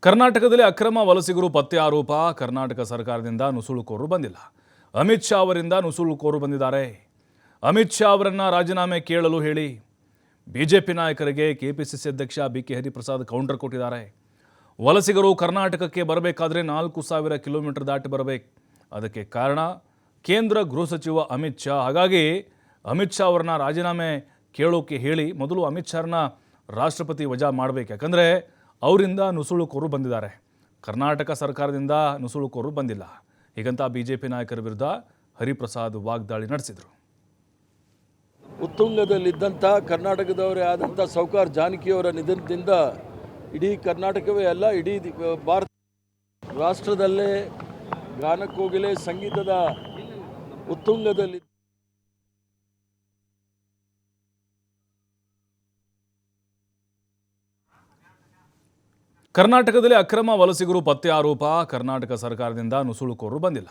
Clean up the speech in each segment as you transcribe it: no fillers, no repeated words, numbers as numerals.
ಕರ್ನಾಟಕದಲ್ಲಿ ಅಕ್ರಮ ವಲಸಿಗರು ಪತ್ತೆ ಆರೋಪ. ಕರ್ನಾಟಕ ಸರ್ಕಾರದಿಂದ ನುಸುಳುಕೋರು ಬಂದಿಲ್ಲ. ಅಮಿತ್ ಶಾ ಅವರಿಂದ ನುಸುಳುಕೋರು ಬಂದಿದ್ದಾರೆ. ಅಮಿತ್ ಶಾ ಅವರನ್ನ ರಾಜೀನಾಮೆ ಕೇಳಲು ಹೇಳಿ ಬಿಜೆಪಿ ನಾಯಕರಿಗೆ ಕೆಪಿಸಿಸಿ ಅಧ್ಯಕ್ಷ ಬಿಕೆ ಹರಿಪ್ರಸಾದ್ ಕೌಂಟರ್ ಕೊಟ್ಟಿದ್ದಾರೆ. ವಲಸಿಗರು ಕರ್ನಾಟಕಕ್ಕೆ ಬರಬೇಕಾದ್ರೆ 4,000 ಕಿಲೋಮೀಟರ್ ದಾಟಿ ಬರಬೇಕು. ಅದಕ್ಕೆ ಕಾರಣ ಕೇಂದ್ರ ಗೃಹ ಸಚಿವ ಅಮಿತ್ ಶಾ. ಹಾಗಾಗಿ ಅಮಿತ್ ಶಾ ಅವರನ್ನ ರಾಜೀನಾಮೆ ಕೇಳೋಕೆ ಹೇಳಿ ಮೊದಲು ಅಮಿತ್ ಶಾರನ್ನ ರಾಷ್ಟ್ರಪತಿ ವಜಾ ಮಾಡಬೇಕು. ಯಾಕಂದರೆ ಅವರಿಂದ ನುಸುಳುಕೋರು ಬಂದಿದ್ದಾರೆ. ಕರ್ನಾಟಕ ಸರ್ಕಾರದಿಂದ ನುಸುಳುಕೋರು ಬಂದಿಲ್ಲ. ಹೀಗಂತ ಬಿಜೆಪಿ ನಾಯಕರ ವಿರುದ್ಧ ಹರಿಪ್ರಸಾದ್ ವಾಗ್ದಾಳಿ ನಡೆಸಿದರು. ಉತ್ತುಂಗದಲ್ಲಿದ್ದಂಥ ಕರ್ನಾಟಕದವರೇ ಆದಂಥ ಸೌಕಾರ್ ಜಾನಕಿಯವರ ನಿಧನದಿಂದ ಇಡೀ ಕರ್ನಾಟಕವೇ ಅಲ್ಲ, ಇಡೀ ಭಾರತ ರಾಷ್ಟ್ರದಲ್ಲೇ ಗಾನಕೋಗಿಲೆ ಸಂಗೀತದ ಉತ್ತುಂಗದಲ್ಲಿ ಕರ್ನಾಟಕದಲ್ಲಿ ಅಕ್ರಮ ವಲಸಿಗರು ಪತ್ತೆ ಆರೋಪ. ಕರ್ನಾಟಕ ಸರ್ಕಾರದಿಂದ ನುಸುಳುಕೋರು ಬಂದಿಲ್ಲ.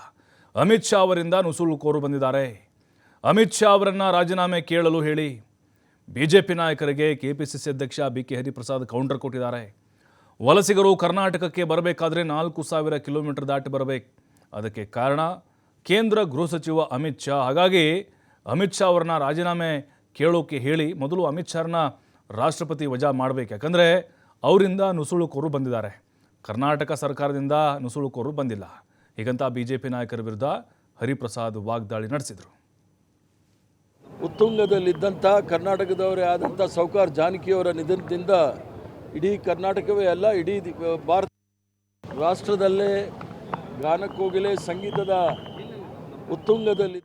ಅಮಿತ್ ಶಾ ಅವರಿಂದ ನುಸುಳುಕೋರು ಬಂದಿದ್ದಾರೆ. ಅಮಿತ್ ಶಾ ಅವರನ್ನ ರಾಜೀನಾಮೆ ಕೇಳಲು ಹೇಳಿ ಬಿಜೆಪಿ ನಾಯಕರಿಗೆ ಕೆಪಿಸಿಸಿ ಅಧ್ಯಕ್ಷ ಬಿಕೆ ಹರಿಪ್ರಸಾದ್ ಕೌಂಟರ್ ಕೊಟ್ಟಿದ್ದಾರೆ. ವಲಸಿಗರು ಕರ್ನಾಟಕಕ್ಕೆ ಬರಬೇಕಾದ್ರೆ 4,000 ಕಿಲೋಮೀಟರ್ ದಾಟಿ ಬರಬೇಕು. ಅದಕ್ಕೆ ಕಾರಣ ಕೇಂದ್ರ ಗೃಹ ಸಚಿವ ಅಮಿತ್ ಶಾ. ಹಾಗಾಗಿ ಅಮಿತ್ ಶಾ ಅವರನ್ನ ರಾಜೀನಾಮೆ ಕೇಳೋಕೆ ಹೇಳಿ ಮೊದಲು ಅಮಿತ್ ಶಾರನ್ನ ರಾಷ್ಟ್ರಪತಿ ವಜಾ ಮಾಡಬೇಕು. ಯಾಕಂದರೆ ಅವರಿಂದ ನುಸುಳುಕೋರು ಬಂದಿದ್ದಾರೆ. ಕರ್ನಾಟಕ ಸರ್ಕಾರದಿಂದ ನುಸುಳುಕೋರು ಬಂದಿಲ್ಲ. ಹೀಗಂತ ಬಿಜೆಪಿ ನಾಯಕರ ವಿರುದ್ಧ ಹರಿಪ್ರಸಾದ್ ವಾಗ್ದಾಳಿ ನಡೆಸಿದರು. ಉತ್ತುಂಗದಲ್ಲಿದ್ದಂಥ ಕರ್ನಾಟಕದವರೇ ಆದಂಥ ಸೌಕಾರ್ ಜಾನಕಿಯವರ ನಿಧನದಿಂದ ಇಡೀ ಕರ್ನಾಟಕವೇ ಅಲ್ಲ, ಇಡೀ ಭಾರತ ರಾಷ್ಟ್ರದಲ್ಲೇ ಗಾನಕೋಗಿಲೆ ಸಂಗೀತದ ಉತ್ತುಂಗದಲ್ಲಿ